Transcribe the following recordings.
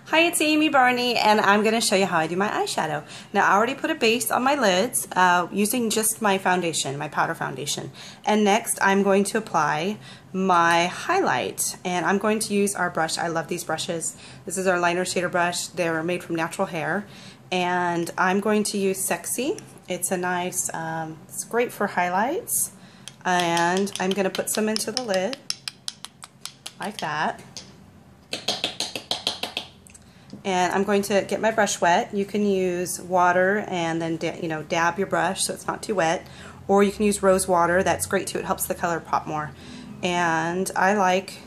Hi, it's Amy Barney, and I'm going to show you how I do my eyeshadow. Now, I already put a base on my lids using just my foundation, my powder foundation. And next, I'm going to apply my highlight. And I'm going to use our brush. I love these brushes. This is our liner shader brush. They're made from natural hair. And I'm going to use Sassy. It's a nice, it's great for highlights. And I'm going to put some into the lid, like that. And I'm going to get my brush wet. You can use water and then dab your brush so it's not too wet, or you can use rose water. That's great too. It helps the color pop more. And I like,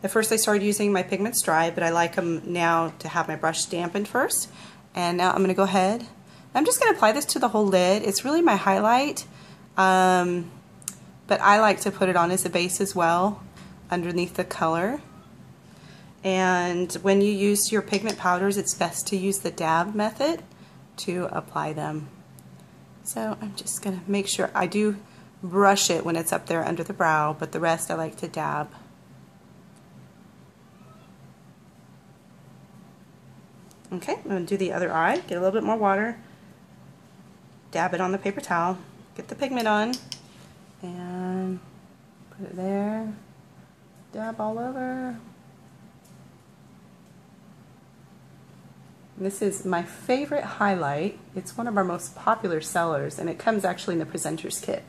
at first I started using my pigments dry, but I like them now to have my brush dampened first. And now I'm going to go ahead. I'm just going to apply this to the whole lid. It's really my highlight, but I like to put it on as a base as well underneath the color. And when you use your pigment powders, it's best to use the dab method to apply them. So I'm just going to make sure I do brush it when it's up there under the brow, but the rest I like to dab. Okay, I'm going to do the other eye. Get a little bit more water, dab it on the paper towel, get the pigment on, and put it there, dab all over. This is my favorite highlight. It's one of our most popular sellers, and it comes actually in the presenter's kit.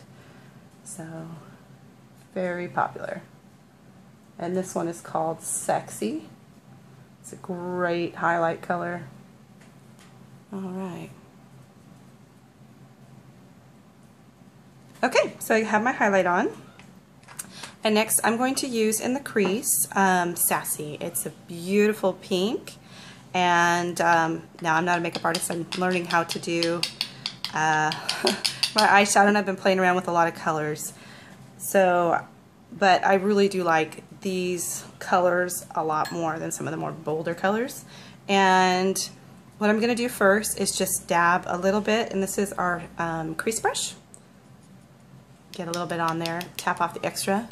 So, very popular. And this one is called Sassy. It's a great highlight color. Alright. Okay, so I have my highlight on. And next I'm going to use in the crease Sassy. It's a beautiful pink. And now I'm not a makeup artist. I'm learning how to do my eyeshadow, and I've been playing around with a lot of colors. So, but I really do like these colors a lot more than some of the more bolder colors. And what I'm going to do first is just dab a little bit, and this is our crease brush. Get a little bit on there, tap off the extra,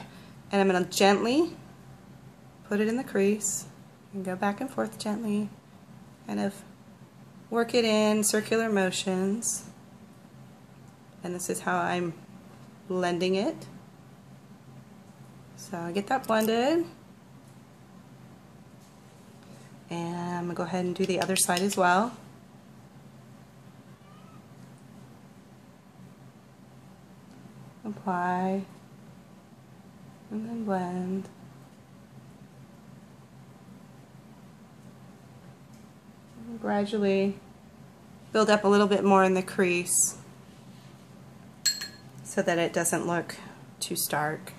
and I'm going to gently put it in the crease and go back and forth gently. Kind of work it in circular motions, and this is how I'm blending it. So I get that blended, and I'm gonna go ahead and do the other side as well. Apply and then blend. Gradually build up a little bit more in the crease so that it doesn't look too stark.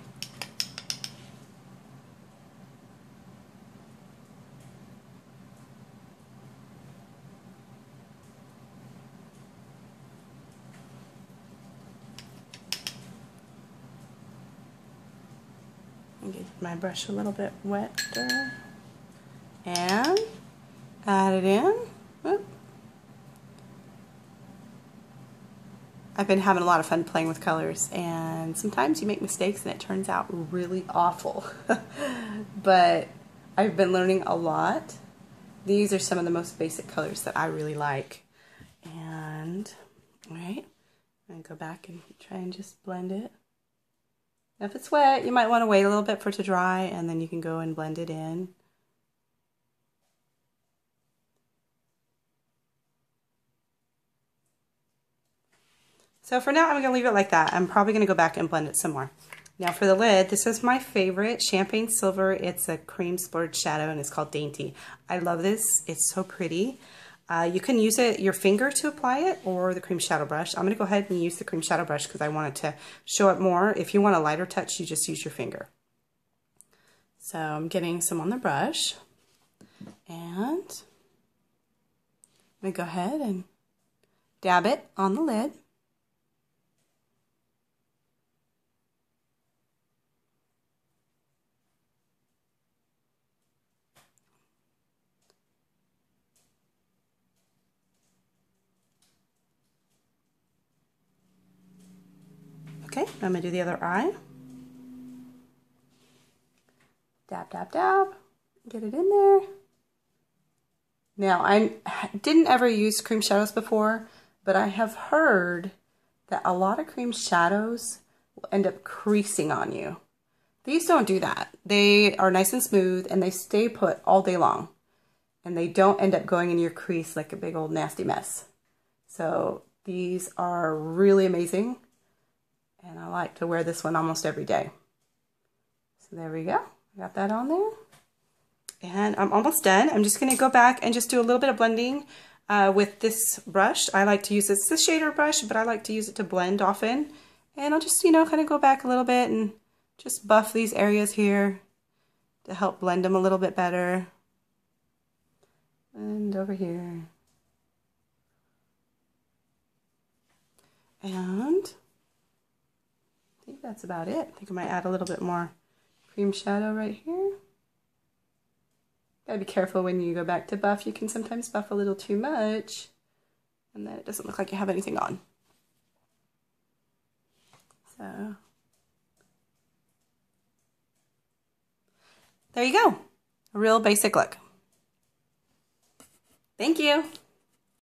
Get my brush a little bit wetter and add it in. Oop. I've been having a lot of fun playing with colors, and sometimes you make mistakes and it turns out really awful. But I've been learning a lot. These are some of the most basic colors that I really like. And, alright, I'm going to go back and try and just blend it. Now, if it's wet, you might want to wait a little bit for it to dry, and then you can go and blend it in. So for now, I'm going to leave it like that. I'm probably going to go back and blend it some more. Now for the lid, this is my favorite, Champagne Silver. It's a cream Splurge shadow, and it's called Dainty. I love this. It's so pretty. You can use your finger to apply it, or the cream shadow brush. I'm going to go ahead and use the cream shadow brush because I want it to show up more. If you want a lighter touch, you just use your finger. So I'm getting some on the brush, and I'm going to go ahead and dab it on the lid. Okay, I'm going to do the other eye. Dab, dab, dab. Get it in there. Now, I didn't ever use cream shadows before, but I have heard that a lot of cream shadows will end up creasing on you. These don't do that. They are nice and smooth and they stay put all day long. And they don't end up going in your crease like a big old nasty mess. So these are really amazing. And I like to wear this one almost every day. So there we go. I got that on there. And I'm almost done. I'm just going to go back and just do a little bit of blending with this brush. I like to use this. It's a shader brush, but I like to use it to blend often. And I'll just, you know, kind of go back a little bit and just buff these areas here to help blend them a little bit better. And over here. And I think that's about it. I think I might add a little bit more cream shadow right here. Gotta be careful when you go back to buff. You can sometimes buff a little too much and then it doesn't look like you have anything on. So there you go. A real basic look. Thank you.